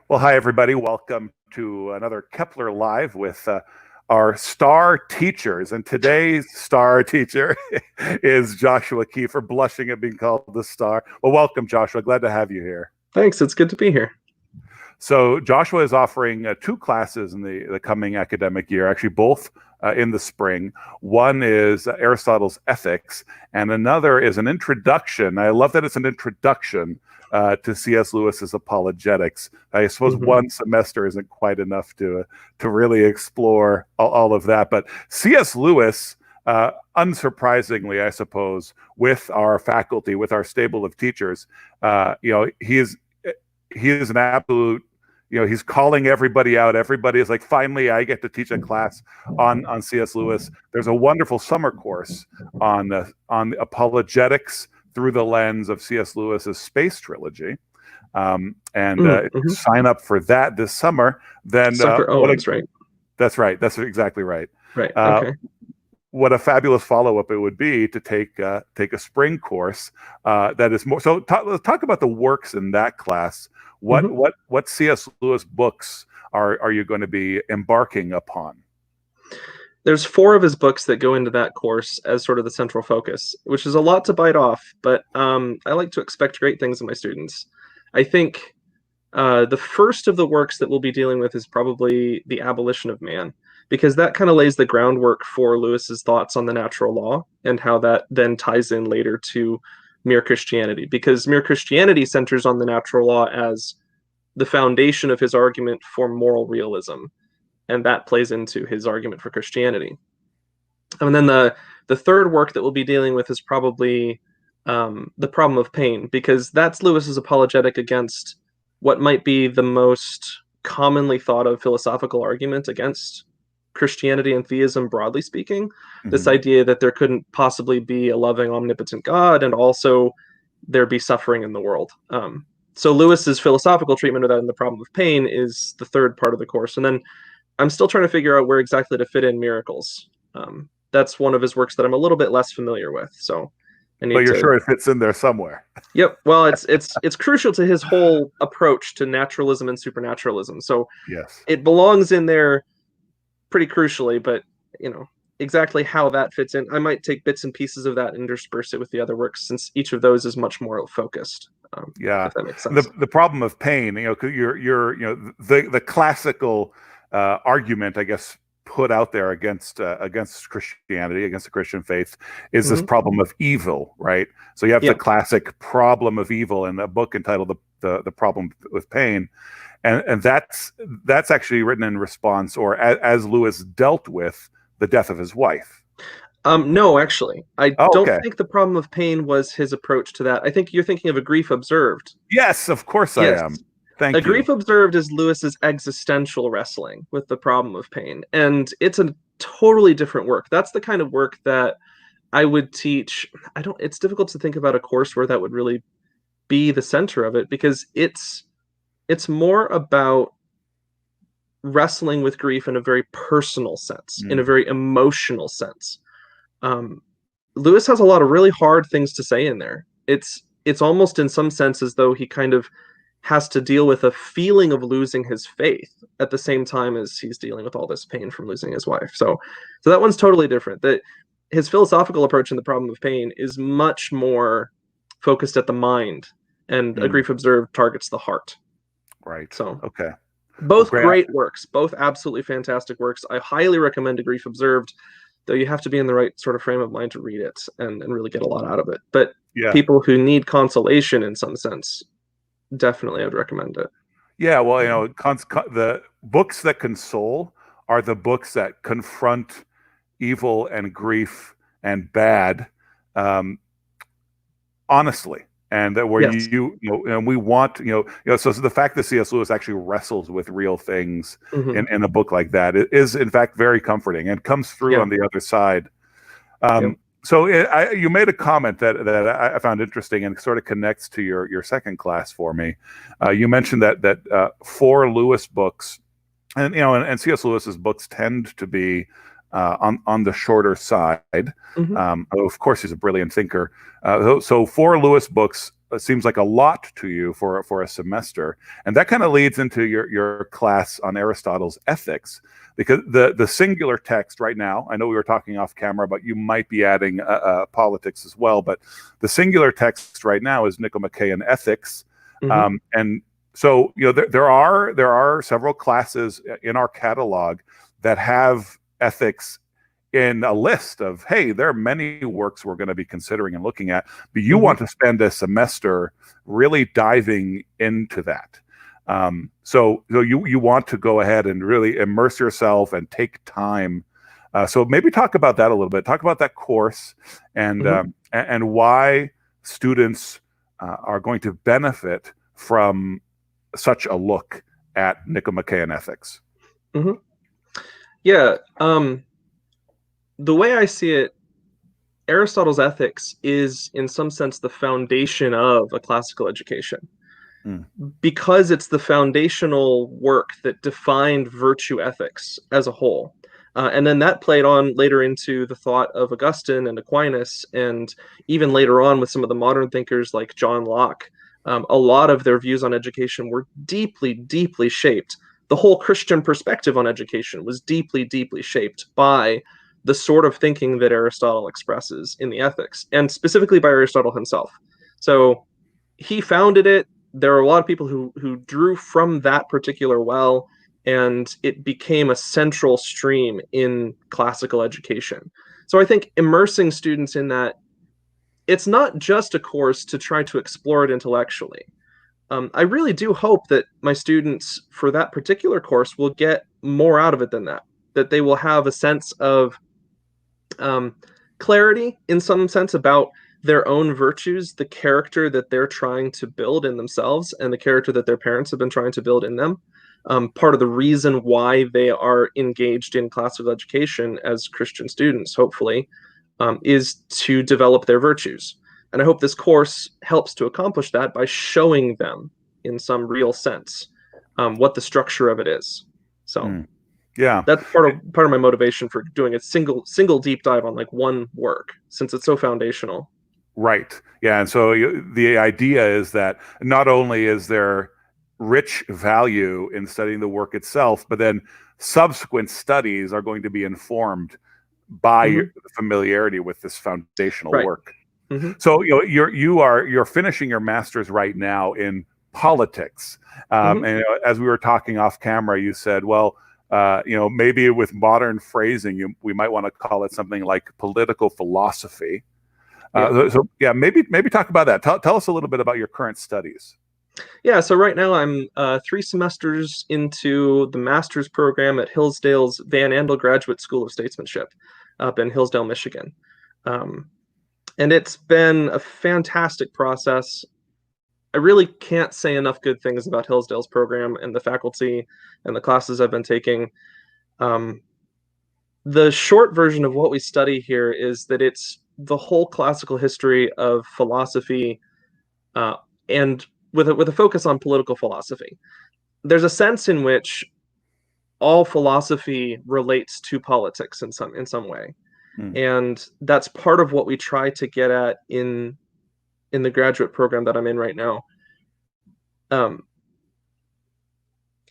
Well, hi, everybody. Welcome to another Kepler Live with our star teachers. And today's star teacher is Joshua Kieffer, blushing at being called the star. Well, welcome, Joshua. Glad to have you here. Thanks. It's good to be here. So Joshua is offering two classes in the coming academic year, actually both in the spring. One is Aristotle's Ethics, and another is an introduction. I love that it's an introduction to C.S. Lewis's Apologetics. I suppose one semester isn't quite enough to really explore all of that. But C.S. Lewis, unsurprisingly, I suppose, with our faculty, with our stable of teachers, he is an absolute. He's calling everybody out. Everybody is like, finally, I get to teach a class on C.S. Lewis. There's a wonderful summer course on apologetics through the lens of C.S. Lewis's Space Trilogy. If you sign up for that this summer, then right? That's right. That's exactly right. Right. Okay. What a fabulous follow-up it would be to take a spring course that is more. So let's talk about the works in that class. What C.S. Lewis books are you going to be embarking upon? There's 4 of his books that go into that course as sort of the central focus, which is a lot to bite off, but I like to expect great things in my students. I think the first of the works that we'll be dealing with is probably The Abolition of Man, because that kind of lays the groundwork for Lewis's thoughts on the natural law and how that then ties in later to Mere Christianity, because Mere Christianity centers on the natural law as the foundation of his argument for moral realism, and that plays into his argument for Christianity. And then the third work that we'll be dealing with is probably The Problem of Pain, because that's Lewis's apologetic against what might be the most commonly thought of philosophical argument against Christianity and theism, broadly speaking. This idea that there couldn't possibly be a loving, omnipotent God, and also there be suffering in the world. So Lewis's philosophical treatment of that in The Problem of Pain is the third part of the course. And then I'm still trying to figure out where exactly to fit in miracles. That's one of his works that I'm a little bit less familiar with. So but you're sure it fits in there somewhere. Yep. Well, it's crucial to his whole approach to naturalism and supernaturalism. So yes, it belongs in there pretty crucially, but exactly how that fits in, I might take bits and pieces of that and intersperse it with the other works, since each of those is much more focused. If that makes sense. The Problem of Pain, the classical argument, I guess, put out there against Christianity, against the Christian faith, is this problem of evil, right? So you have the classic problem of evil in a book entitled the Problem with Pain. And that's actually written in response, or as Lewis dealt with the death of his wife. No, actually, I don't think The Problem of Pain was his approach to that. I think you're thinking of A Grief Observed. Yes, of course I am. Thank you. A Grief Observed is Lewis's existential wrestling with the problem of pain, and it's a totally different work. That's the kind of work that I would teach. It's difficult to think about a course where that would really be the center of it, because it's more about wrestling with grief in a very personal sense, in a very emotional sense. Lewis has a lot of really hard things to say in there. It's almost in some sense as though he kind of has to deal with a feeling of losing his faith at the same time as he's dealing with all this pain from losing his wife. So that one's totally different. That his philosophical approach in The Problem of Pain is much more focused at the mind, and A Grief Observed targets the heart. Right. So okay. Both great works, both absolutely fantastic works. I highly recommend A Grief Observed, though you have to be in the right sort of frame of mind to read it and really get a lot out of it. But people who need consolation in some sense, definitely I would recommend it. Yeah, well, the books that console are the books that confront evil and grief and bad honestly. And that where and we want, so the fact that C.S. Lewis actually wrestles with real things in a book like that is in fact very comforting and comes through on the other side. So you made a comment that I found interesting and sort of connects to your second class for me. You mentioned that 4 Lewis books, and C.S. Lewis's books tend to be on the shorter side. Of course, he's a brilliant thinker. So 4 Lewis books seems like a lot to you for a semester, and that kind of leads into your class on Aristotle's Ethics, because the singular text right now, I know we were talking off camera, but you might be adding politics as well, but the singular text right now is Nicomachean Ethics. And so, there are several classes in our catalog that have ethics in a list of, hey, there are many works we're going to be considering and looking at, but you want to spend a semester really diving into that. So you want to go ahead and really immerse yourself and take time. So maybe talk about that a little bit. Talk about that course and why students are going to benefit from such a look at Nicomachean Ethics. Yeah. The way I see it, Aristotle's Ethics is, in some sense, the foundation of a classical education, because it's the foundational work that defined virtue ethics as a whole. And then that played on later into the thought of Augustine and Aquinas, and even later on with some of the modern thinkers like John Locke. A lot of their views on education were deeply, deeply shaped. The whole Christian perspective on education was deeply, deeply shaped by the sort of thinking that Aristotle expresses in the Ethics, and specifically by Aristotle himself. So he founded it. There are a lot of people who drew from that particular well, and it became a central stream in classical education. So I think immersing students in that, it's not just a course to try to explore it intellectually. I really do hope that my students for that particular course will get more out of it than that they will have a sense of clarity in some sense about their own virtues, the character that they're trying to build in themselves, and the character that their parents have been trying to build in them. Part of the reason why they are engaged in classical education as Christian students, hopefully, is to develop their virtues. And I hope this course helps to accomplish that by showing them in some real sense what the structure of it is. So yeah, that's part of my motivation for doing a single deep dive on like one work, since it's so foundational. Right. Yeah. And so the idea is that not only is there rich value in studying the work itself, but then subsequent studies are going to be informed by familiarity with this foundational work. So you're finishing your master's right now in politics, and as we were talking off camera, you said, well, maybe with modern phrasing, we might want to call it something like political philosophy. Maybe talk about that. Tell us a little bit about your current studies. Yeah, so right now I'm 3 semesters into the master's program at Hillsdale's Van Andel Graduate School of Statesmanship up in Hillsdale, Michigan. And it's been a fantastic process. I really can't say enough good things about Hillsdale's program and the faculty and the classes I've been taking. The short version of what we study here is that it's the whole classical history of philosophy, and with a focus on political philosophy. There's a sense in which all philosophy relates to politics in some way. And that's part of what we try to get at in the graduate program that I'm in right now.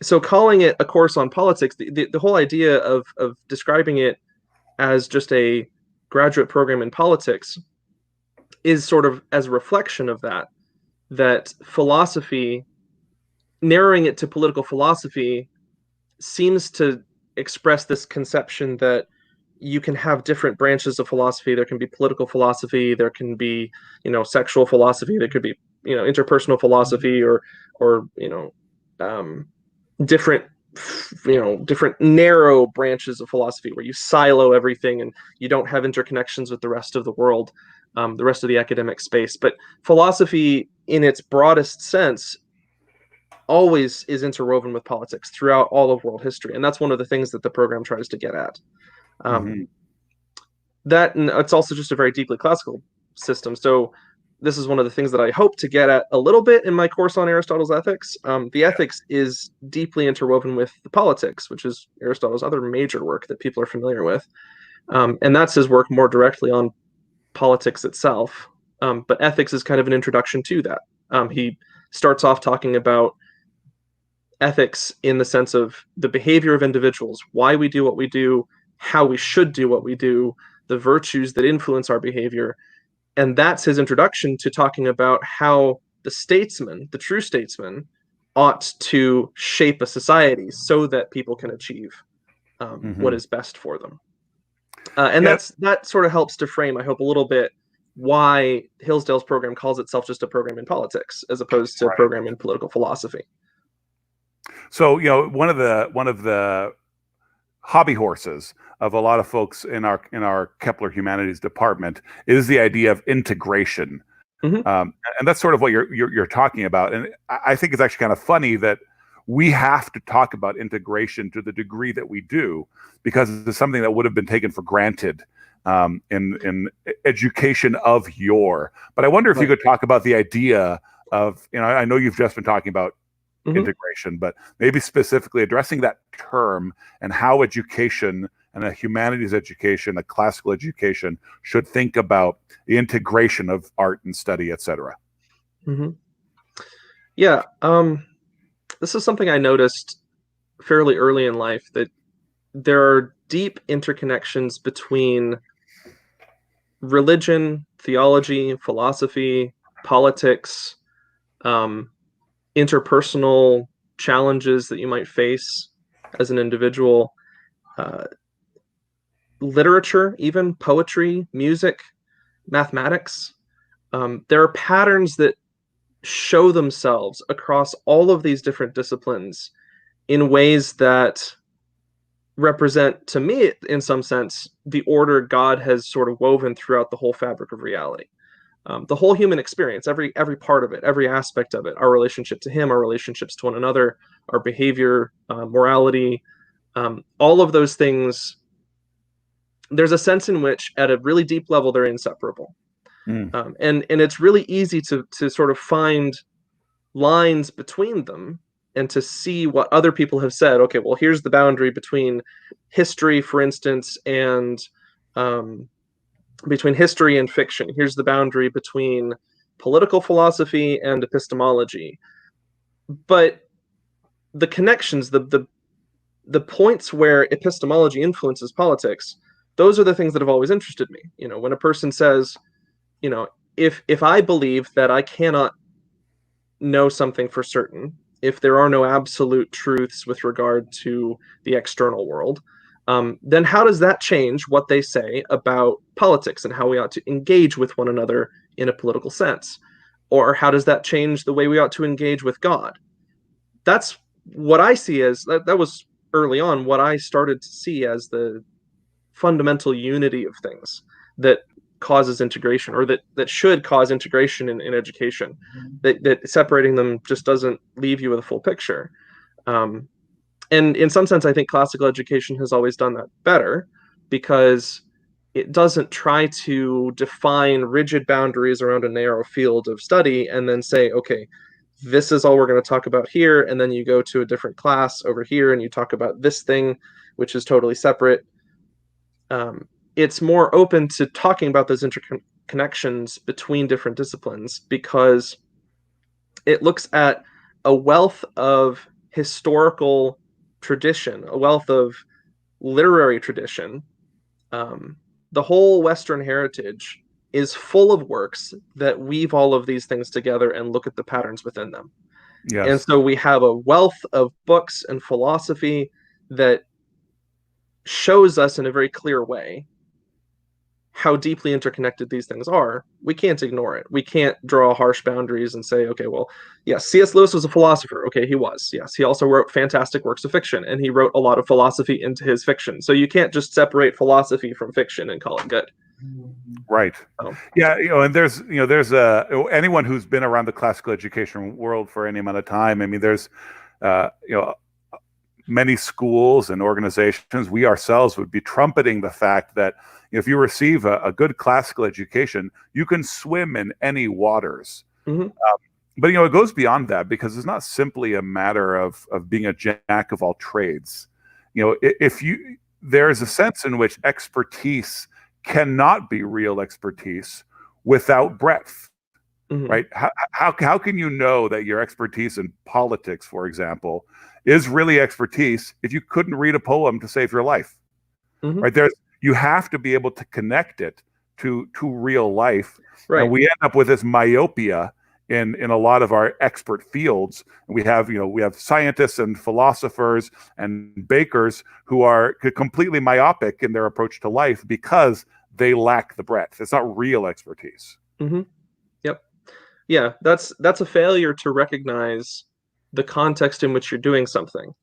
So calling it a course on politics, the whole idea of describing it as just a graduate program in politics is sort of as a reflection of that philosophy, narrowing it to political philosophy, seems to express this conception that you can have different branches of philosophy. There can be political philosophy, there can be, sexual philosophy, there could be, interpersonal philosophy, or different narrow branches of philosophy where you silo everything and you don't have interconnections with the rest of the world, the rest of the academic space. But philosophy in its broadest sense always is interwoven with politics throughout all of world history. And that's one of the things that the program tries to get at. That, and it's also just a very deeply classical system. So this is one of the things that I hope to get at a little bit in my course on Aristotle's Ethics. The Ethics is deeply interwoven with the Politics, which is Aristotle's other major work that people are familiar with. And that's his work more directly on politics itself. But ethics is kind of an introduction to that. He starts off talking about ethics in the sense of the behavior of individuals, why we do what we do, how we should do what we do, the virtues that influence our behavior. And that's his introduction to talking about how the statesman, the true statesman, ought to shape a society so that people can achieve what is best for them. And that sort of helps to frame, I hope, a little bit why Hillsdale's program calls itself just a program in politics as opposed to a program in political philosophy. So, one of the hobby horses of a lot of folks in our Kepler Humanities department is the idea of integration. And that's sort of what you're talking about. And I think it's actually kind of funny that we have to talk about integration to the degree that we do, because it's something that would have been taken for granted in education of yore. But I wonder if you could talk about the idea of, I know you've just been talking about integration, but maybe specifically addressing that term and how education and a humanities education, a classical education, should think about the integration of art and study, etc. Yeah, this is something I noticed fairly early in life, that there are deep interconnections between religion, theology, philosophy, politics, interpersonal challenges that you might face as an individual, literature, even poetry, music, mathematics. There are patterns that show themselves across all of these different disciplines in ways that represent, to me, in some sense, the order God has sort of woven throughout the whole fabric of reality. The whole human experience, every part of it, every aspect of it, our relationship to Him, our relationships to one another, our behavior, morality, all of those things, there's a sense in which, at a really deep level, they're inseparable. And it's really easy to sort of find lines between them and to see what other people have said. Okay, well, here's the boundary between history, for instance, and between history and fiction. Here's the boundary between political philosophy and epistemology. But the connections, the points where epistemology influences politics, those are the things that have always interested me. When a person says, if I believe that I cannot know something for certain, if there are no absolute truths with regard to the external world, then how does that change what they say about politics and how we ought to engage with one another in a political sense? Or how does that change the way we ought to engage with God? That's what I see as, that was early on what I started to see as the fundamental unity of things that causes integration, or that should cause integration in education. That separating them just doesn't leave you with a full picture. And in some sense, I think classical education has always done that better, because it doesn't try to define rigid boundaries around a narrow field of study and then say, okay, this is all we're going to talk about here, and then you go to a different class over here and you talk about this thing, which is totally separate. It's more open to talking about those interconnections between different disciplines, because it looks at a wealth of historical tradition, a wealth of literary tradition. The whole Western heritage is full of works that weave all of these things together and look at the patterns within them. Yes. And so we have a wealth of books and philosophy that shows us in a very clear way how deeply interconnected these things are. We can't ignore it. We can't draw harsh boundaries and say, okay, well, yes, C.S. Lewis was a philosopher. Okay, he was. Yes, he also wrote fantastic works of fiction, and he wrote a lot of philosophy into his fiction. So you can't just separate philosophy from fiction and call it good. Right. Yeah, and there's anyone who's been around the classical education world for any amount of time. I mean, there's many schools and organizations, we ourselves would be trumpeting the fact that if you receive a good classical education, you can swim in any waters. But it goes beyond that, because it's not simply a matter of being a jack of all trades. There's a sense in which expertise cannot be real expertise without breadth. Mhm. right? How can you know that your expertise in politics, for example, is really expertise if you couldn't read a poem to save your life, Mhm. right? You have to be able to connect it to real life, and Right. we end up with this myopia in a lot of our expert fields. We have scientists and philosophers and bakers who are completely myopic in their approach to life because they lack the breadth. It's not real expertise. Mhm. Yep. Yeah, that's a failure to recognize the context in which you're doing something.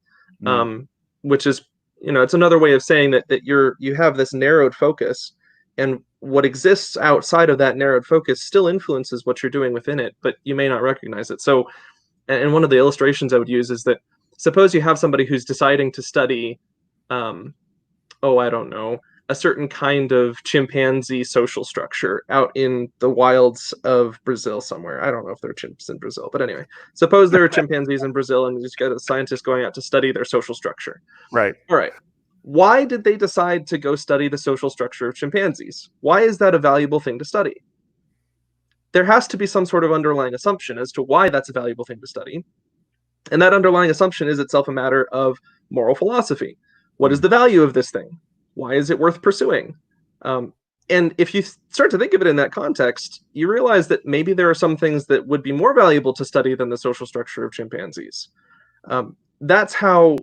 Mm, Um, which is, it's another way of saying that you have this narrowed focus, and what exists outside of that narrowed focus still influences what you're doing within it, but you may not recognize it. So, and one of the illustrations I would use is that suppose you have somebody who's deciding to study, um, oh, I don't know, a certain kind of chimpanzee social structure out in the wilds of Brazil somewhere. I don't know if there are chimps in Brazil, but anyway, suppose there are chimpanzees in Brazil and you just got a scientist going out to study their social structure. right. All right. Why did they decide to go study the social structure of chimpanzees? Why is that a valuable thing to study? There has to be some sort of underlying assumption as to why that's a valuable thing to study. And that underlying assumption is itself a matter of moral philosophy. What is Mm, the value of this thing? Why is it worth pursuing? Um, and if you start to think of it in that context, you realize that maybe there are some things that would be more valuable to study than the social structure of chimpanzees. That's how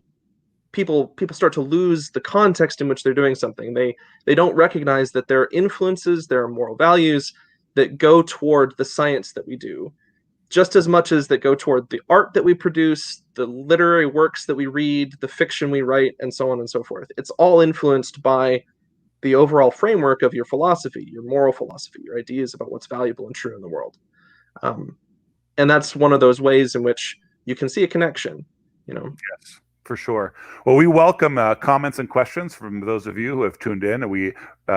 people start to lose the context in which they're doing something. They don't recognize that there are influences, there are moral values that go toward the science that we do, just as much as that go toward the art that we produce, the literary works that we read, the fiction we write, and so on and so forth. It's all influenced by the overall framework of your philosophy, your moral philosophy, your ideas about what's valuable and true in the world. Um, and that's one of those ways in which you can see a connection. You know. yes, for sure. Well, we welcome comments and questions from those of you who have tuned in, and we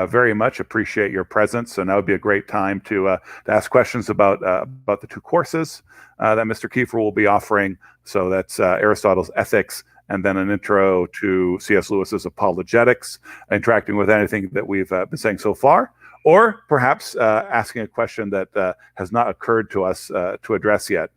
very much appreciate your presence. So now would be a great time to ask questions about the two courses that Mr. Kieffer will be offering. So that's Aristotle's Ethics, and then an intro to C.S. Lewis's Apologetics, interacting with anything that we've been saying so far, or perhaps asking a question that has not occurred to us to address yet.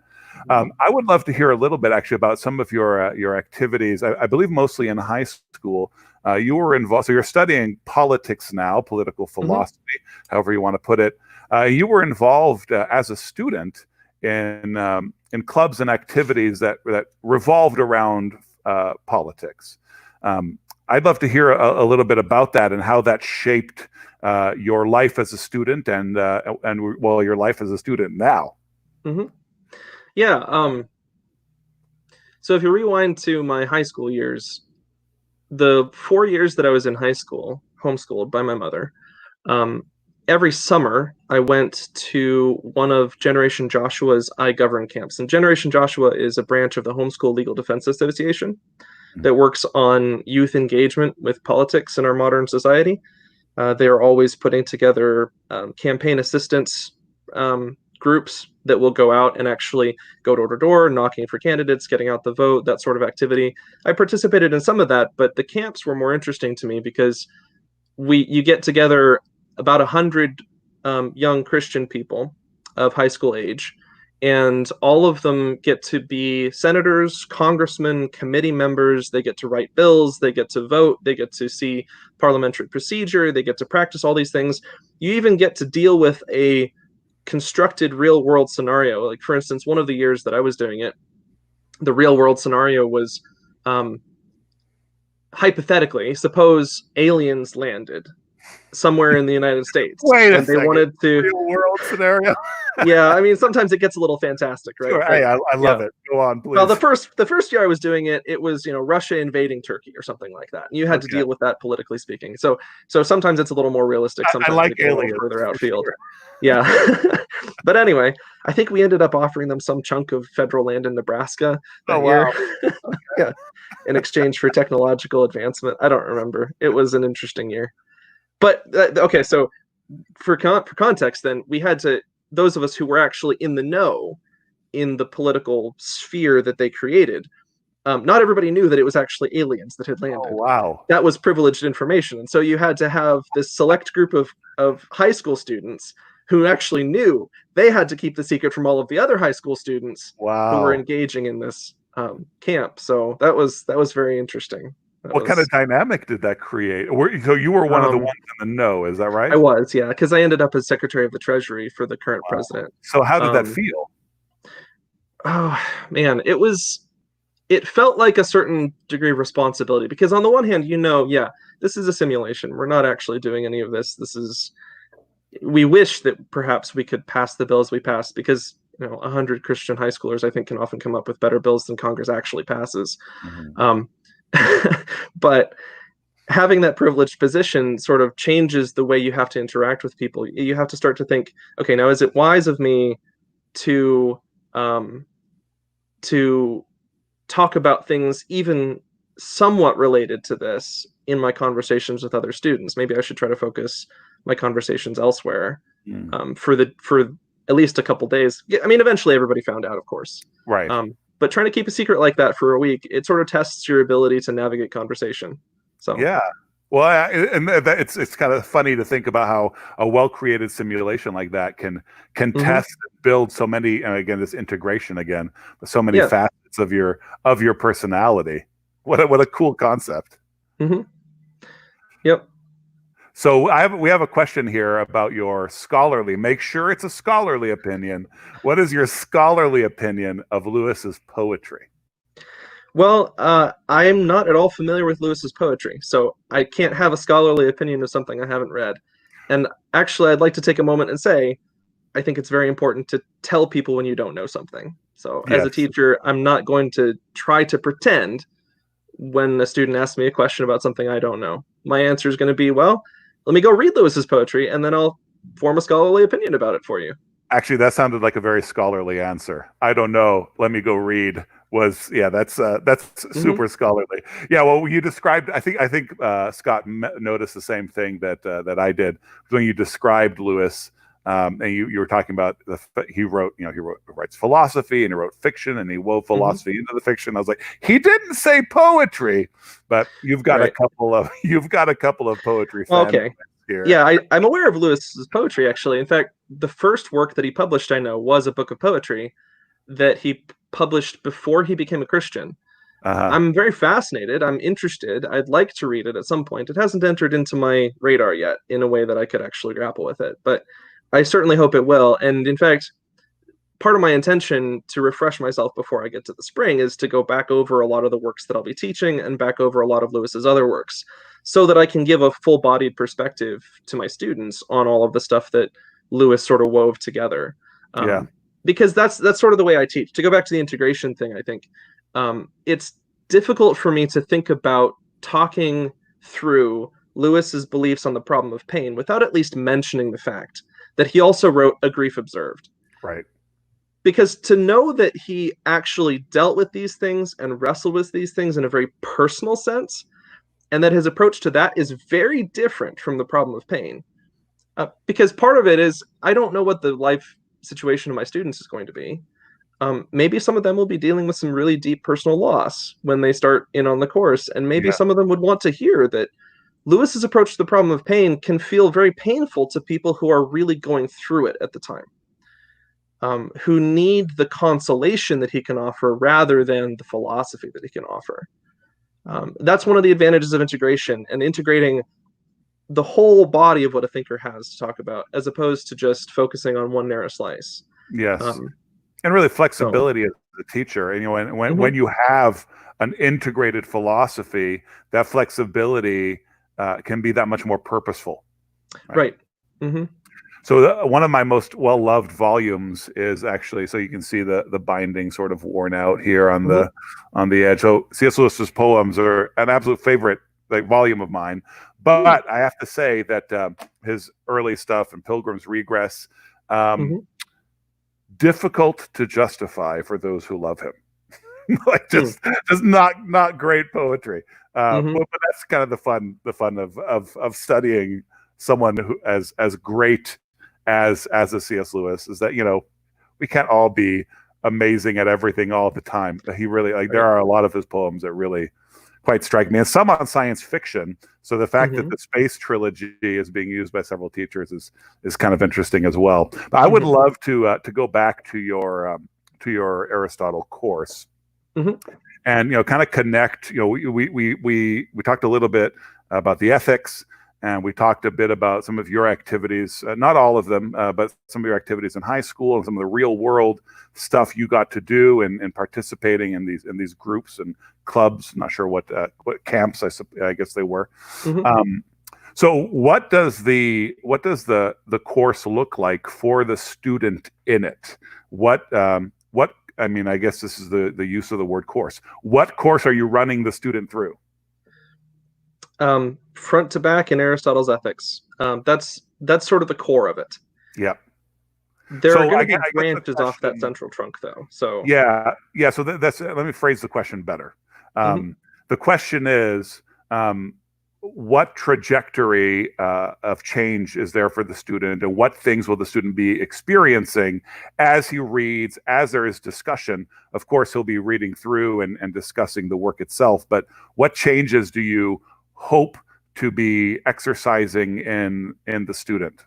I would love to hear a little bit actually about some of your activities. I believe mostly in high school. You were involved, so you're studying politics now, political Mhm. philosophy, however you want to put it. You were involved as a student in clubs and activities that revolved around politics. I'd love to hear a little bit about that and how that shaped your life as a student and well, your life as a student now. Mhm. Yeah. So if you rewind to my high school years, the 4 years that I was in high school, homeschooled by my mother, um, every summer I went to one of Generation Joshua's I Govern camps. And Generation Joshua is a branch of the Homeschool Legal Defense Association that works on youth engagement with politics in our modern society. They are always putting together campaign assistance groups that will go out and actually go door to door, knocking for candidates, getting out the vote, that sort of activity. I participated in some of that, but the camps were more interesting to me because you get together about 100 young Christian people of high school age, and all of them get to be senators, congressmen, committee members. They get to write bills, they get to vote, they get to see parliamentary procedure, they get to practice all these things. You even get to deal with a constructed real world scenario. Like, for instance, one of the years that I was doing it, the real world scenario was, um, hypothetically, suppose aliens landed somewhere in the United States Wait a and they second. wanted to. Real world scenario. Yeah, I mean, sometimes it gets a little fantastic, right? Sure. But Hey, I yeah. love it. Go on, Well, please. the first year I was doing it, it was, Russia invading Turkey or something like that. And you had to Okay. deal with that politically speaking. So sometimes it's a little more realistic, I sometimes like they go a little aliens further for outfield. sure. Yeah. But anyway, I think we ended up offering them some chunk of federal land in Nebraska Oh, that year. wow. Yeah. In exchange for technological advancement. I don't remember. It was an interesting year. But okay, so for context, then we had to, those of us who were actually in the know in the political sphere that they created, not everybody knew that it was actually aliens that had Oh, landed. wow. That was privileged information, and so you had to have this select group of high school students who actually knew they had to keep the secret from all of the other high school students who were Wow. engaging in this camp. So that was very interesting. What kind of dynamic did that create? So you were one of the ones in the know, is that right? I was, yeah, because I ended up as Secretary of the Treasury for the current president. So how did that feel? Oh man, it felt like a certain degree of responsibility, because on the one hand, yeah, this is a simulation. We're not actually doing any of this. We wish that perhaps we could pass the bills we passed, because 100 Christian high schoolers, I think, can often come up with better bills than Congress actually passes. But having that privileged position sort of changes the way you have to interact with people. You have to start to think, okay, now is it wise of me to talk about things even somewhat related to this in my conversations with other students? Maybe I should try to focus my conversations elsewhere for at least a couple days. I mean, eventually everybody found out, of course. Right. But trying to keep a secret like that for a week, it sort of tests your ability to navigate conversation. So yeah. Well, it's kind of funny to think about how a well-created simulation like that can test and build so many, and again, this integration again, so many facets of your personality. What a cool concept. Yep. So we have a question here about your scholarly. Make sure it's a scholarly opinion. What is your scholarly opinion of Lewis's poetry? Well, I am not at all familiar with Lewis's poetry, so I can't have a scholarly opinion of something I haven't read. And actually, I'd like to take a moment and say, I think it's very important to tell people when you don't know something. So as a teacher, I'm not going to try to pretend when a student asks me a question about something I don't know. My answer is going to be, well, let me go read Lewis's poetry, and then I'll form a scholarly opinion about it for you. Actually, that sounded like a very scholarly answer. I don't know. Let me go read. That's super scholarly. Yeah, well, you described. I think Scott noticed the same thing that I did when you described Lewis, and you were talking about he writes philosophy and he wrote fiction and he wove philosophy into the fiction. I was like, he didn't say poetry, but you've got a couple of poetry fans. Okay. Here. Yeah, I'm aware of Lewis's poetry, actually. In fact, the first work that he published, I know, was a book of poetry that he published before he became a Christian. I'm very fascinated. I'm interested. I'd like to read it at some point. It hasn't entered into my radar yet in a way that I could actually grapple with it, but I certainly hope it will. And in fact, part of my intention to refresh myself before I get to the spring is to go back over a lot of the works that I'll be teaching and back over a lot of Lewis's other works, so that I can give a full-bodied perspective to my students on all of the stuff that Lewis sort of wove together. Because that's sort of the way I teach. To go back to the integration thing, I think it's difficult for me to think about talking through Lewis's beliefs on the problem of pain without at least mentioning the fact that he also wrote A Grief Observed. Right. Because to know that he actually dealt with these things and wrestled with these things in a very personal sense, and that his approach to that is very different from the problem of pain. Because part of it is, I don't know what the life situation of my students is going to be. Maybe some of them will be dealing with some really deep personal loss when they start in on the course, and maybe some of them would want to hear that Lewis's approach to the problem of pain can feel very painful to people who are really going through it at the time, who need the consolation that he can offer rather than the philosophy that he can offer. That's one of the advantages of integration, and integrating the whole body of what a thinker has to talk about, as opposed to just focusing on one narrow slice. Yes. And really flexibility as a teacher. And when you have an integrated philosophy, that flexibility can be that much more purposeful. Right. So one of my most well-loved volumes is actually, so you can see the binding sort of worn out here on the edge. So C.S. Lewis's poems are an absolute favorite volume of mine. But I have to say that his early stuff and Pilgrim's Regress, difficult to justify for those who love him. just not great poetry. But that's kind of the fun of studying someone who as great as a C.S. Lewis, is that we can't all be amazing at everything all the time. He really there are a lot of his poems that really quite striking me, and some on science fiction. So the fact that Mm-hmm. the space trilogy is being used by several teachers is kind of interesting as well. But I would love to go back to your Aristotle course, Mm-hmm. and kind of connect. We talked a little bit about the ethics, and we talked a bit about some of your activities, not all of them, but some of your activities in high school and some of the real world stuff you got to do and participating in these groups and clubs. Not sure what camps I guess they were. Mm-hmm. So what does the course look like for the student in it? What I mean, I guess this is the use of the word course. What course are you running the student through? Front to back in Aristotle's Ethics. That's sort of the core of it. Yeah. There are So going I to be guess branches off that central trunk, though. So yeah. So that's let me phrase the question better. mm-hmm. The question is, what trajectory of change is there for the student, and what things will the student be experiencing as he reads, as there is discussion? Of course, he'll be reading through and discussing the work itself, but what changes do you hope to be exercising in the student?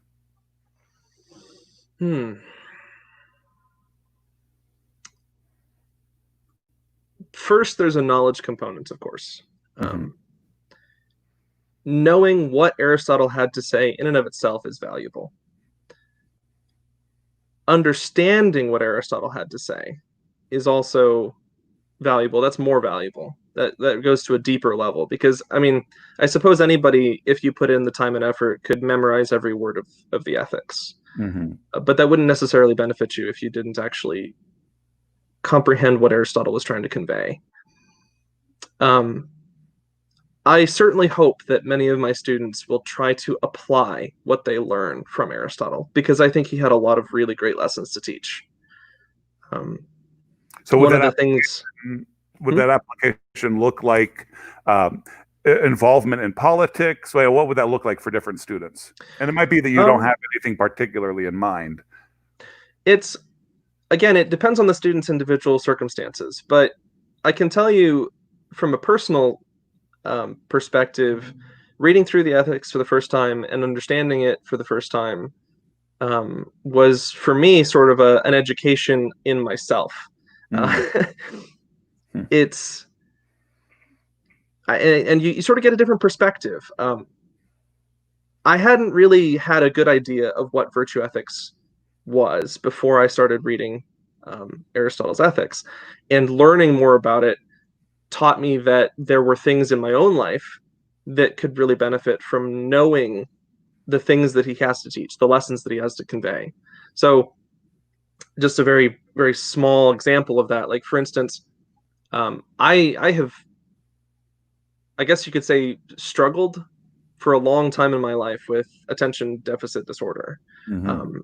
First, there's a knowledge component, of course. Mm-hmm. Knowing what Aristotle had to say in and of itself is valuable. Understanding what Aristotle had to say is also valuable. That's more valuable. That goes to a deeper level, because I mean, I suppose anybody, if you put in the time and effort, could memorize every word of the Ethics. Mm-hmm. But that wouldn't necessarily benefit you if you didn't actually comprehend what Aristotle was trying to convey. I certainly hope that many of my students will try to apply what they learn from Aristotle, because I think he had a lot of really great lessons to teach. So one of the things would that application look like involvement in politics? Well, what would that look like for different students? And it might be that you don't have anything particularly in mind. It's, again, it depends on the student's individual circumstances, but I can tell you from a personal perspective, reading through the Ethics for the first time and understanding it for the first time was, for me, sort of an education in myself. It's and you sort of get a different perspective. I hadn't really had a good idea of what virtue ethics was before I started reading Aristotle's Ethics, and learning more about it taught me that there were things in my own life that could really benefit from knowing the things that he has to teach, the lessons that he has to convey. So just a very, very small example of that. Like, for instance, I have, I guess you could say, struggled for a long time in my life with attention deficit disorder. Mm-hmm.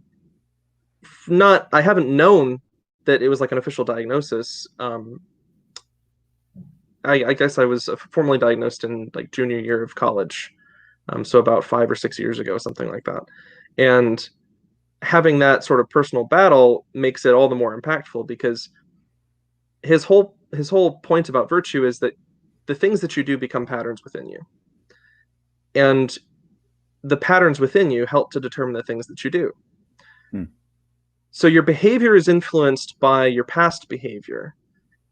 I haven't known that it was like an official diagnosis. I guess I was formally diagnosed in like junior year of college. So about 5 or 6 years ago, something like that. And having that sort of personal battle makes it all the more impactful, because his whole point about virtue is that the things that you do become patterns within you. And the patterns within you help to determine the things that you do. So your behavior is influenced by your past behavior,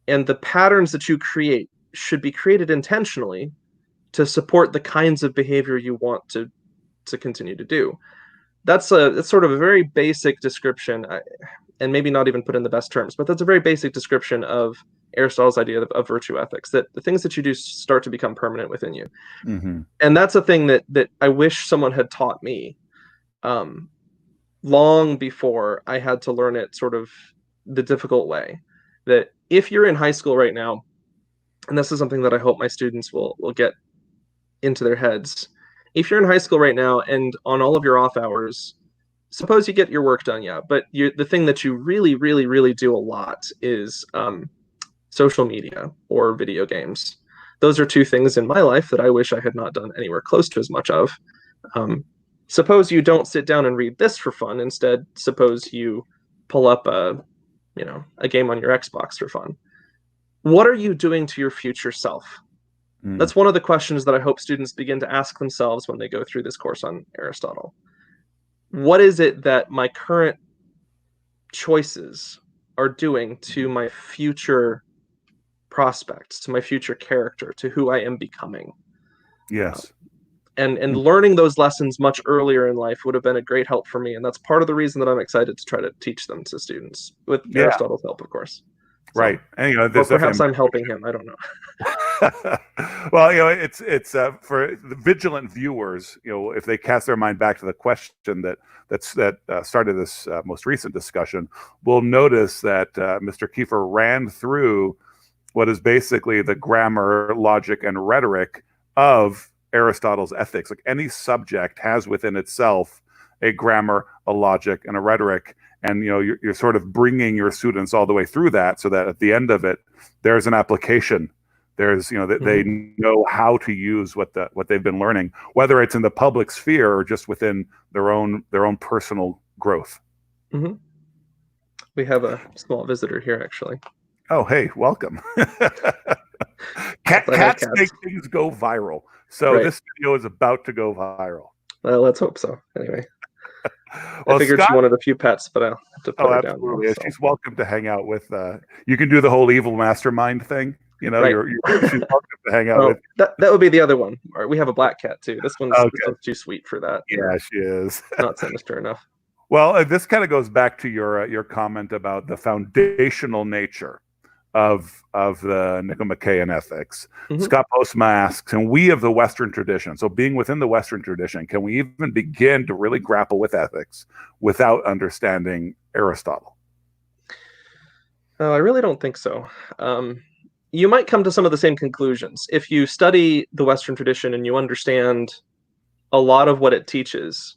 and the patterns that you create should be created intentionally to support the kinds of behavior you want to continue to do. That's sort of a very basic description, and maybe not even put in the best terms, but that's a very basic description of Aristotle's idea of virtue ethics, that the things that you do start to become permanent within you. Mm-hmm. And that's a thing that I wish someone had taught me long before I had to learn it sort of the difficult way. That if you're in high school right now, and this is something that I hope my students will get into their heads. If you're in high school right now and on all of your off hours, suppose you get your work done, yeah, but the thing that you really, really, really do a lot is social media or video games. Those are two things in my life that I wish I had not done anywhere close to as much of. Suppose you don't sit down and read this for fun. Instead, suppose you pull up a game on your Xbox for fun. What are you doing to your future self? That's one of the questions that I hope students begin to ask themselves when they go through this course on Aristotle. What is it that my current choices are doing to my future prospects, to my future character, to who I am becoming? Yes. And learning those lessons much earlier in life would have been a great help for me. And that's part of the reason that I'm excited to try to teach them to students, with Aristotle's help, of course. So, right. And, or perhaps I'm helping him. I don't know. Well, it's for the vigilant viewers, if they cast their mind back to the question that started this most recent discussion, will notice that Mr. Kieffer ran through what is basically the grammar, logic, and rhetoric of Aristotle's ethics. Like, any subject has within itself a grammar, a logic, and a rhetoric. And you're sort of bringing your students all the way through that, so that at the end of it, there's an application. There's that they know how to use what they've been learning, whether it's in the public sphere or just within their own personal growth. Mm-hmm. We have a small visitor here, actually. Oh, hey, welcome. Cats make things go viral. So This video is about to go viral. Well, let's hope so. Anyway. Well, I figured Scott, she wanted a few pets, but I'll have to put her down. Now, so. She's welcome to hang out with. You can do the whole evil mastermind thing. She's welcome to hang out with. That would be the other one. We have a black cat too. This one's too sweet for that. Yeah, she is. Not sinister enough. Well, this kind of goes back to your comment about the foundational nature of the Nicomachean ethics. Mm-hmm. Scott Postma asks, can we of the Western tradition, so being within the Western tradition, can we even begin to really grapple with ethics without understanding Aristotle? I really don't think so. You might come to some of the same conclusions. If you study the Western tradition and you understand a lot of what it teaches,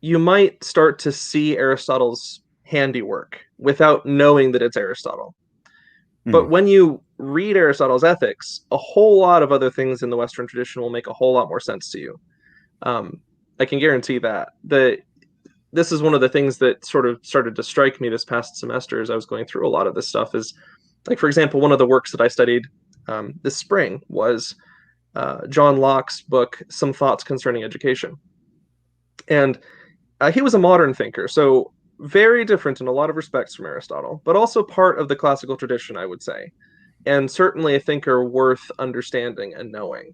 you might start to see Aristotle's handiwork without knowing that it's Aristotle. But when you read Aristotle's ethics, a whole lot of other things in the Western tradition will make a whole lot more sense to you. I can guarantee that. This is one of the things that sort of started to strike me this past semester as I was going through a lot of this stuff is, like, for example, one of the works that I studied this spring was John Locke's book, Some Thoughts Concerning Education. And he was a modern thinker, so very different in a lot of respects from Aristotle, but also part of the classical tradition, I would say, and certainly a thinker worth understanding and knowing.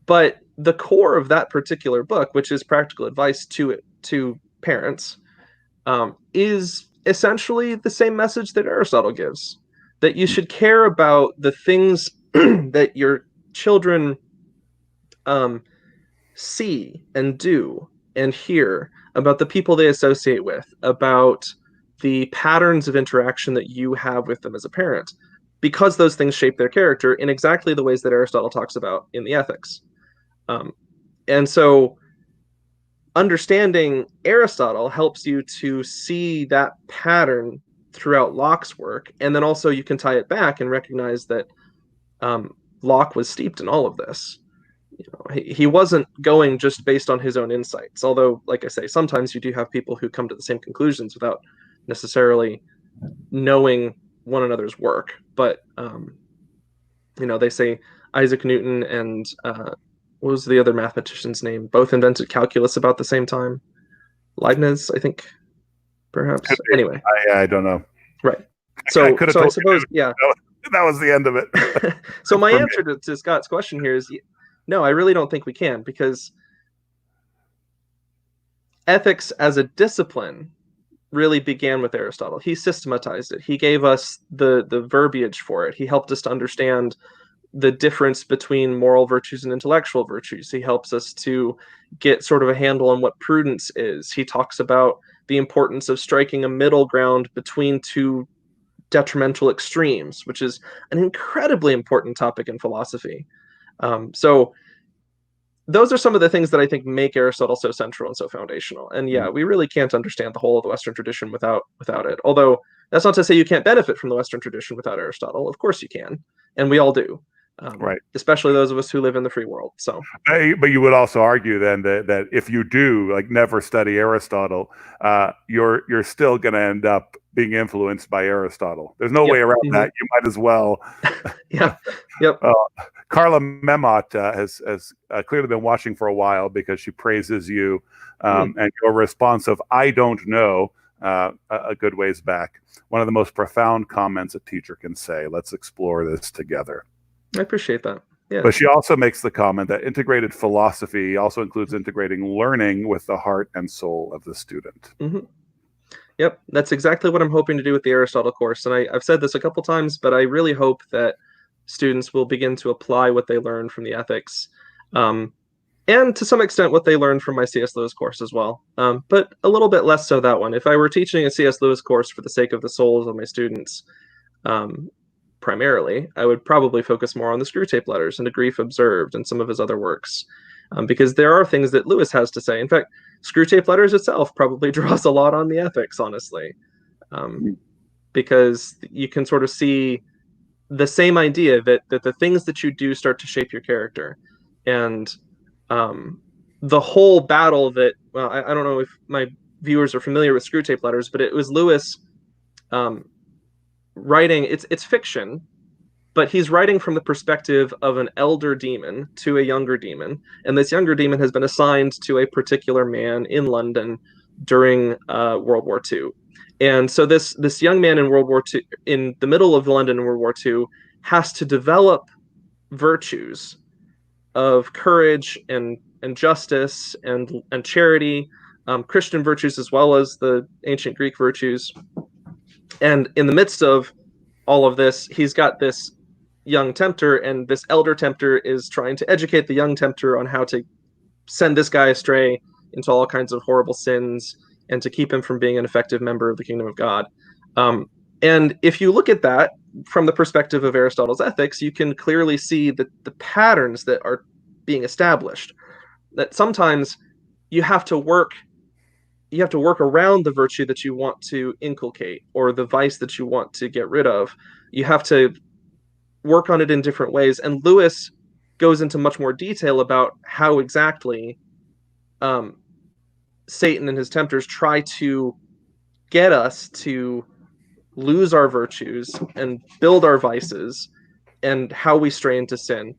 But the core of that particular book, which is practical advice to parents, is essentially the same message that Aristotle gives, that you should care about the things that your children see and do and hear, about the people they associate with, about the patterns of interaction that you have with them as a parent, because those things shape their character in exactly the ways that Aristotle talks about in the Ethics. And so understanding Aristotle helps you to see that pattern throughout Locke's work, and then also you can tie it back and recognize that Locke was steeped in all of this. He wasn't going just based on his own insights, although, like I say, sometimes you do have people who come to the same conclusions without necessarily knowing one another's work. But they say Isaac Newton and what was the other mathematician's name? Both invented calculus about the same time. Leibniz, I think, perhaps. Anyway, I don't know. Right. So I suppose, yeah, that was the end of it. So my answer to Scott's question here is, no, I really don't think we can, because ethics as a discipline really began with Aristotle. He systematized it. He gave us the verbiage for it. He helped us to understand the difference between moral virtues and intellectual virtues. He helps us to get sort of a handle on what prudence is. He talks about the importance of striking a middle ground between two detrimental extremes, which is an incredibly important topic in philosophy. So those are some of the things that I think make Aristotle so central and so foundational. And yeah, we really can't understand the whole of the Western tradition without it. Although that's not to say you can't benefit from the Western tradition without Aristotle. Of course you can, and we all do. Right. Especially those of us who live in the free world. So, but you would also argue then that if you do never study Aristotle, you're still going to end up being influenced by Aristotle. There's no way around that. You might as well. Yeah, Yep. Karla Memmott has clearly been watching for a while because she praises you and your response of "I don't know" a good ways back. One of the most profound comments a teacher can say. Let's explore this together. I appreciate that. Yeah. But she also makes the comment that integrated philosophy also includes integrating learning with the heart and soul of the student. Mm-hmm. Yep, that's exactly what I'm hoping to do with the Aristotle course. And I've said this a couple times, but I really hope that students will begin to apply what they learn from the ethics, and to some extent what they learned from my C.S. Lewis course as well, but a little bit less so that one. If I were teaching a C.S. Lewis course for the sake of the souls of my students, primarily, I would probably focus more on the Screwtape Letters and A Grief Observed and some of his other works, because there are things that Lewis has to say. In fact, Screwtape Letters itself probably draws a lot on the ethics, honestly, because you can sort of see the same idea that the things that you do start to shape your character. And the whole battle that, well, I don't know if my viewers are familiar with Screwtape Letters, but it was Lewis writing, it's fiction, but he's writing from the perspective of an elder demon to a younger demon. And this younger demon has been assigned to a particular man in London during World War II. And so this young man in World War II, in the middle of London in World War II, has to develop virtues of courage and justice and charity, Christian virtues as well as the ancient Greek virtues. And in the midst of all of this, he's got this young tempter, and this elder tempter is trying to educate the young tempter on how to send this guy astray into all kinds of horrible sins and to keep him from being an effective member of the kingdom of God. And if you look at that from the perspective of Aristotle's ethics, you can clearly see the patterns that are being established. That sometimes you have to work around the virtue that you want to inculcate or the vice that you want to get rid of. You have to work on it in different ways. And Lewis goes into much more detail about how exactly Satan and his tempters try to get us to lose our virtues and build our vices, and how we stray into sin.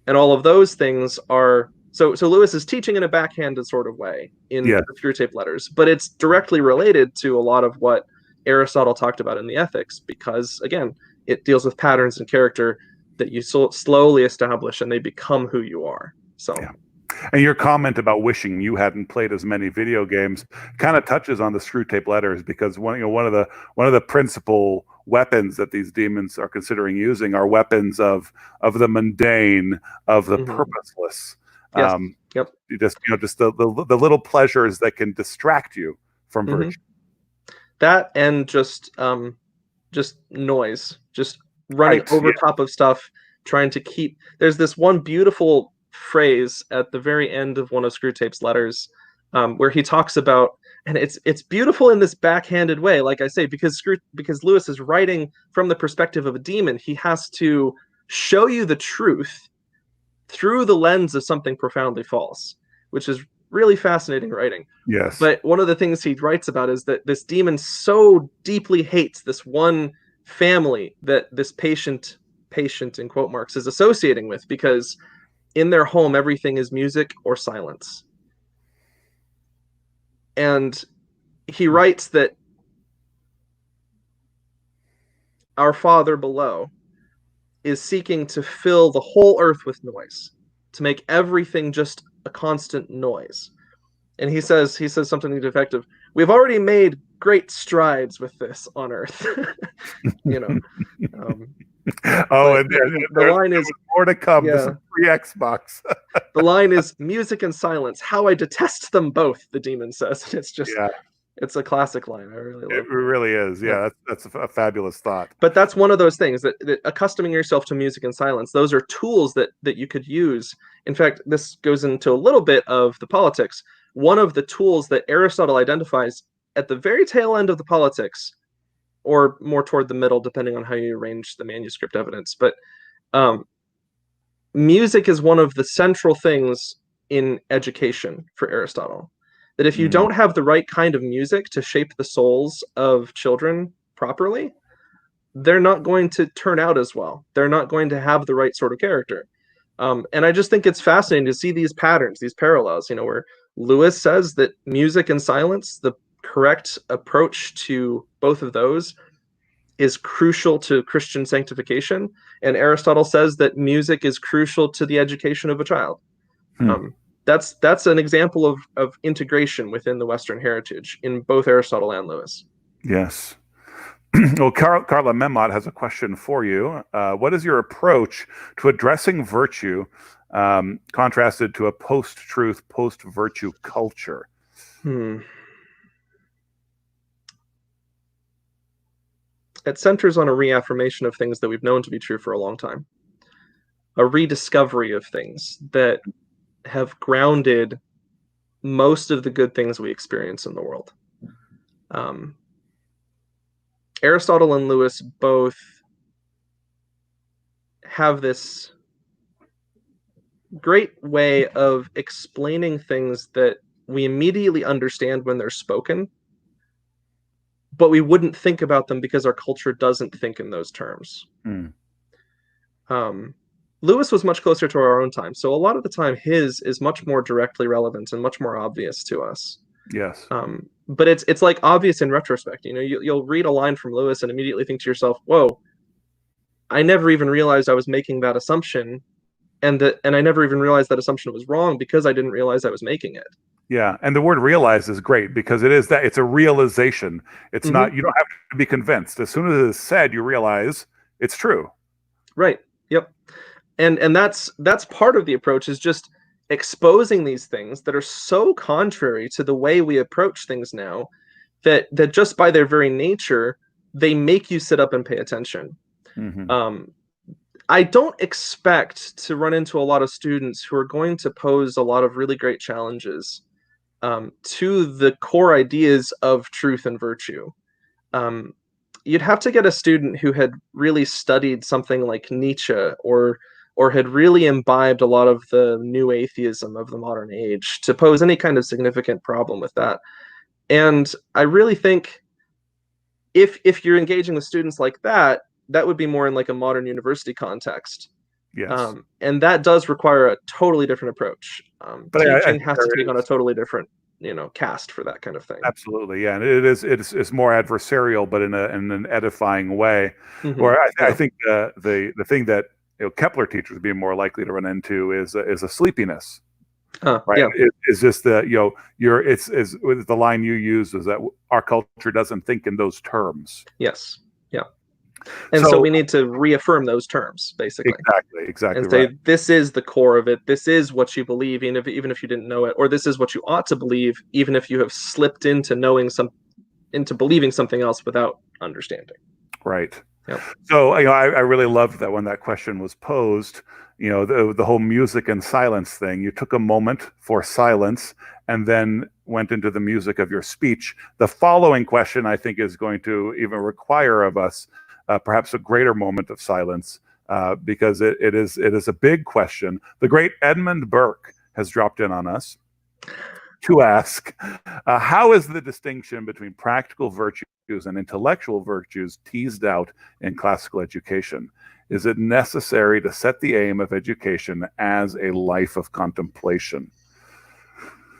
And all of those things are so Lewis is teaching in a backhanded sort of way in the Screwtape Letters, but it's directly related to a lot of what Aristotle talked about in the Ethics, because again, it deals with patterns and character that you slowly establish, and they become who you are. So and your comment about wishing you hadn't played as many video games kind of touches on the Screwtape Letters, because one of the principal weapons that these demons are considering using are weapons of the mundane, of the purposeless. Yes. Yep. Just the little pleasures that can distract you from virtue. That and just noise, just running over top of stuff, trying to keep. There's this one beautiful phrase at the very end of one of Screwtape's letters, where he talks about, and it's beautiful in this backhanded way, like I say, because Lewis is writing from the perspective of a demon. He has to show you the truth through the lens of something profoundly false, which is really fascinating writing. Yes. But one of the things he writes about is that this demon so deeply hates this one family that this patient in quote marks is associating with, because in their home everything is music or silence. And he writes that our Father below is seeking to fill the whole earth with noise, to make everything just a constant noise. And he says something to the effect of, we've already made great strides with this on earth. And the line is more to come. Yeah. This is free Xbox. The line is music and silence. How I detest them both, the demon says. And it's just, it's a classic line. I really love it. It really is. Yeah, that's a fabulous thought. But that's one of those things that accustoming yourself to music and silence, those are tools that you could use. In fact, this goes into a little bit of the Politics. One of the tools that Aristotle identifies at the very tail end of the Politics, or more toward the middle, depending on how you arrange the manuscript evidence. But music is one of the central things in education for Aristotle. That if you don't have the right kind of music to shape the souls of children properly, they're not going to turn out as well. They're not going to have the right sort of character. And I just think it's fascinating to see these patterns, these parallels, where Lewis says that music and silence, the correct approach to both of those, is crucial to Christian sanctification. And Aristotle says that music is crucial to the education of a child. That's an example of integration within the Western heritage in both Aristotle and Lewis. Yes. Well, Karla Memmott has a question for you. What is your approach to addressing virtue contrasted to a post-truth, post-virtue culture? It centers on a reaffirmation of things that we've known to be true for a long time. A rediscovery of things that have grounded most of the good things we experience in the world. Aristotle and Lewis both have this great way of explaining things that we immediately understand when they're spoken, but we wouldn't think about them because our culture doesn't think in those terms. Lewis was much closer to our own time, so a lot of the time his is much more directly relevant and much more obvious to us. Yes. But it's like obvious in retrospect. You'll read a line from Lewis and immediately think to yourself, "Whoa, I never even realized I was making that assumption, and I never even realized that assumption was wrong because I didn't realize I was making it." Yeah, and the word realize is great because it's a realization. It's not, you don't have to be convinced. As soon as it's said, you realize it's true. Right. Yep. And that's part of the approach, is just exposing these things that are so contrary to the way we approach things now, that just by their very nature, they make you sit up and pay attention. I don't expect to run into a lot of students who are going to pose a lot of really great challenges to the core ideas of truth and virtue. You'd have to get a student who had really studied something like Nietzsche, or had really imbibed a lot of the new atheism of the modern age to pose any kind of significant problem with that. And I really think if you're engaging with students like that, that would be more in like a modern university context. Yes. And that does require a totally different approach. But teaching has to take on a totally different, cast for that kind of thing. Absolutely, yeah, and it's more adversarial, but in an edifying way. Or I think the thing that Kepler teachers would be more likely to run into is a sleepiness. Right? Yeah. It's just that it's the line you use is that our culture doesn't think in those terms. Yes. Yeah. And so we need to reaffirm those terms, basically. Exactly. And say, this is the core of it. This is what you believe, even if you didn't know it, or this is what you ought to believe, even if you have slipped into believing something else without understanding. Right. Yep. So I really loved that when that question was posed, the whole music and silence thing. You took a moment for silence and then went into the music of your speech. The following question, I think, is going to even require of us perhaps a greater moment of silence, because it is a big question. The great Edmund Burke has dropped in on us to ask, how is the distinction between practical virtues and intellectual virtues teased out in classical education? Is it necessary to set the aim of education as a life of contemplation?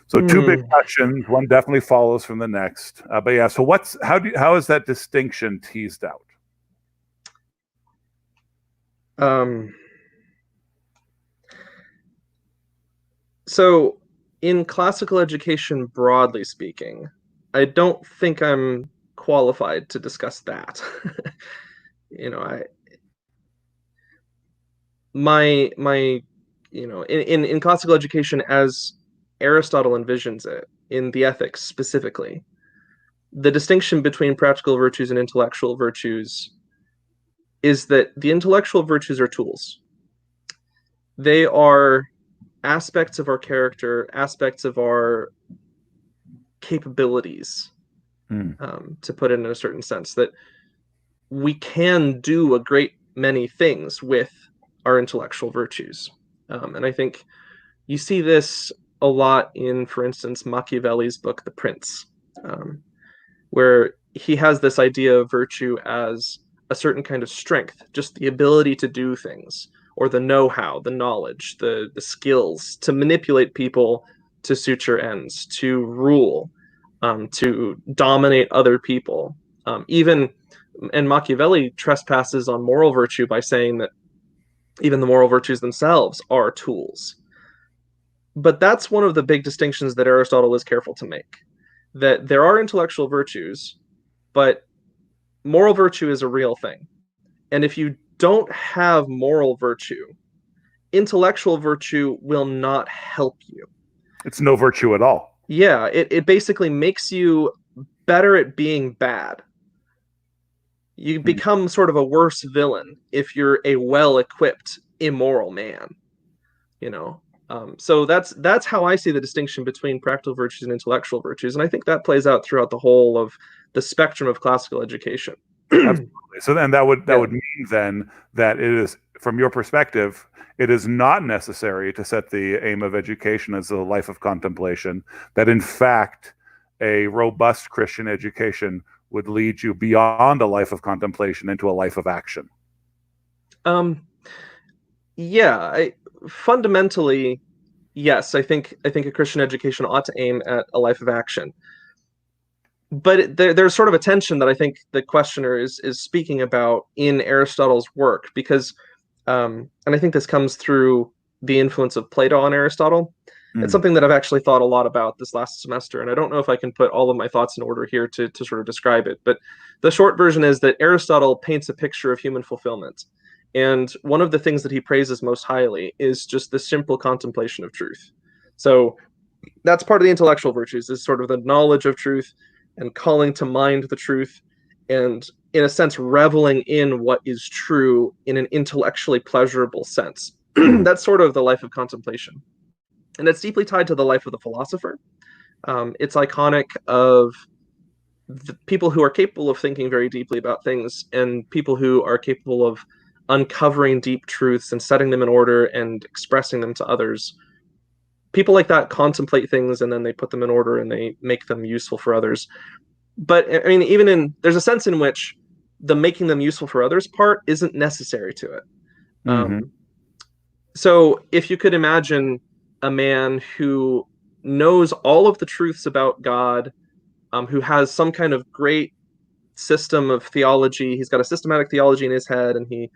So two big questions. One definitely follows from the next. But yeah, so how is that distinction teased out? So in classical education, broadly speaking, I don't think I'm qualified to discuss that. In classical education, as Aristotle envisions it, in the Ethics specifically, the distinction between practical virtues and intellectual virtues is that the intellectual virtues are tools. They are aspects of our character, aspects of our capabilities, to put it in a certain sense, that we can do a great many things with our intellectual virtues. And I think you see this a lot in, for instance, Machiavelli's book, The Prince, where he has this idea of virtue as a certain kind of strength, just the ability to do things, or the know-how, the knowledge, the skills to manipulate people to suit your ends, to rule, to dominate other people. And Machiavelli trespasses on moral virtue by saying that even the moral virtues themselves are tools. But that's one of the big distinctions that Aristotle is careful to make, that there are intellectual virtues, but moral virtue is a real thing. And if you don't have moral virtue, intellectual virtue will not help you. It's no virtue at all. Yeah, it basically makes you better at being bad. You become sort of a worse villain if you're a well-equipped, immoral man. You know, so that's how I see the distinction between practical virtues and intellectual virtues, and I think that plays out throughout the whole of the spectrum of classical education. Absolutely. So then that would mean then that it is, from your perspective, it is not necessary to set the aim of education as a life of contemplation, that in fact a robust Christian education would lead you beyond a life of contemplation into a life of action. Fundamentally, yes, I think a Christian education ought to aim at a life of action. But there's sort of a tension that I think the questioner is speaking about in Aristotle's work, because, and I think this comes through the influence of Plato on Aristotle. It's something that I've actually thought a lot about this last semester, and I don't know if I can put all of my thoughts in order here to sort of describe it. But the short version is that Aristotle paints a picture of human fulfillment. And one of the things that he praises most highly is just the simple contemplation of truth. So that's part of the intellectual virtues, is sort of the knowledge of truth and calling to mind the truth, and in a sense reveling in what is true in an intellectually pleasurable sense. That's sort of the life of contemplation. And it's deeply tied to the life of the philosopher. It's iconic of the people who are capable of thinking very deeply about things, and people who are capable of uncovering deep truths and setting them in order and expressing them to others. People like that contemplate things, and then they put them in order and they make them useful for others. But I mean, there's a sense in which the making them useful for others part isn't necessary to it. So if you could imagine a man who knows all of the truths about God, who has some kind of great system of theology, he's got a systematic theology in his head, and he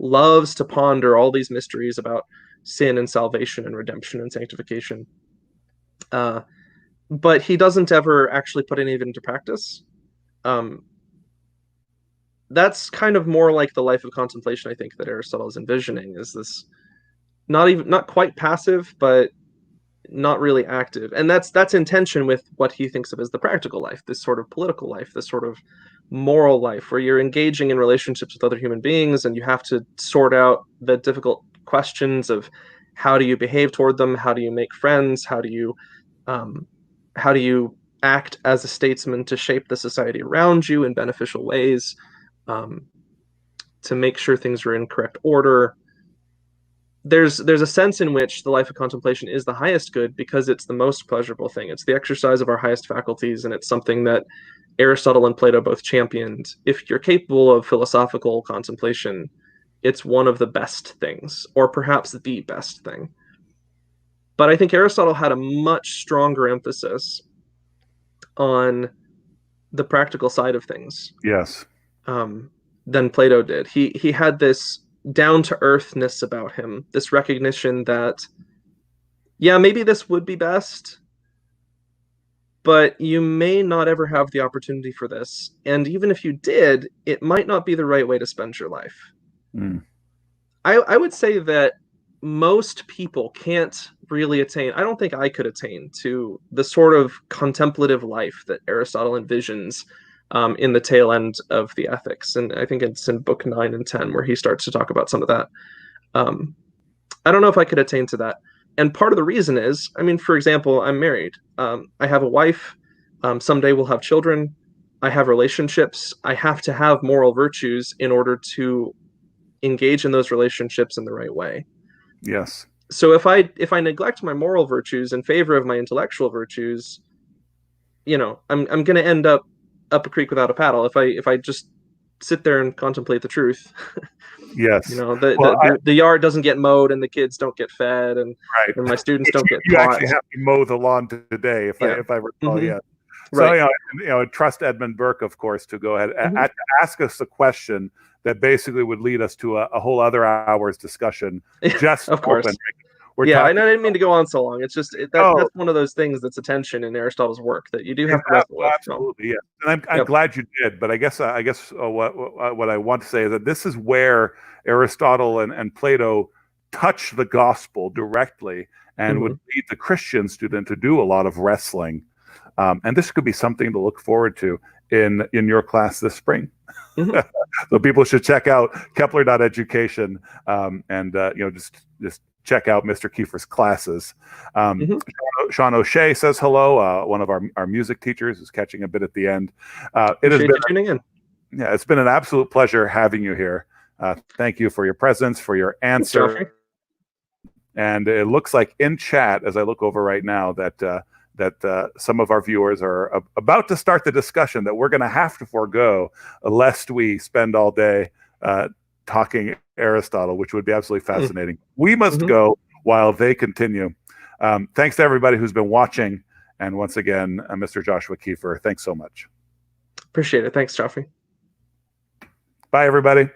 loves to ponder all these mysteries about sin and salvation and redemption and sanctification. But he doesn't ever actually put any of it into practice. That's kind of more like the life of contemplation, I think, that Aristotle is envisioning, is this not quite passive, but not really active. And that's in tension with what he thinks of as the practical life, this sort of political life, this sort of moral life, where you're engaging in relationships with other human beings, and you have to sort out the difficult questions of how do you behave toward them, how do you make friends, how do you act as a statesman to shape the society around you in beneficial ways, to make sure things are in correct order. There's a sense in which the life of contemplation is the highest good because it's the most pleasurable thing. It's the exercise of our highest faculties, and it's something that Aristotle and Plato both championed. If you're capable of philosophical contemplation, it's one of the best things, or perhaps the best thing. But I think Aristotle had a much stronger emphasis on the practical side of things. Yes. Than Plato did. He had this down-to-earthness about him, this recognition that, yeah, maybe this would be best, but you may not ever have the opportunity for this. And even if you did, it might not be the right way to spend your life. I would say that most people can't really attain, I don't think I could attain to the sort of contemplative life that Aristotle envisions in the tail end of the Ethics. And I think it's in book 9 and 10 where he starts to talk about some of that. I don't know if I could attain to that. And part of the reason is, I mean, for example, I'm married. I have a wife. Someday we'll have children. I have relationships. I have to have moral virtues in order to engage in those relationships in the right way. Yes. So if I neglect my moral virtues in favor of my intellectual virtues, I'm going to end up a creek without a paddle. If I just sit there and contemplate the truth. Yes. You know, Well, the yard doesn't get mowed and the kids don't get fed, and right. my students don't get You taught. actually have to mow the lawn today, if Yeah. I recall. Mhm. Yeah. So Right. trust Edmund Burke, of course, to go ahead Mhm. ask us a question that basically would lead us to a whole other hour's discussion. Just Of course. open. We're Yeah, talking. I didn't mean to go on so long. It's just Oh, that's one of those things that's a tension in Aristotle's work that you do have to wrestle with. So. absolutely, yeah. And I'm Yep. glad you did. But I guess what I want to say is that this is where Aristotle and Plato touch the gospel directly, and would lead the Christian student to do a lot of wrestling. And this could be something to look forward to in your class this spring. Mhm. So people should check out Kepler.education, and just check out Mr. Kieffer's classes. Sean O'Shea says hello. One of our music teachers is catching a bit at the end. It has been tuning in. Yeah, it's been an absolute pleasure having you here. Thank you for your presence, for your answer. Thanks, and it looks like in chat, as I look over right now, that some of our viewers are about to start the discussion that we're going to have to forego, lest we spend all day talking Aristotle, which would be absolutely fascinating. We must go while they continue. Thanks to everybody who's been watching. And once again, Mr. Joshua Kieffer, thanks so much. Appreciate it. Thanks, Joffrey. Bye, everybody.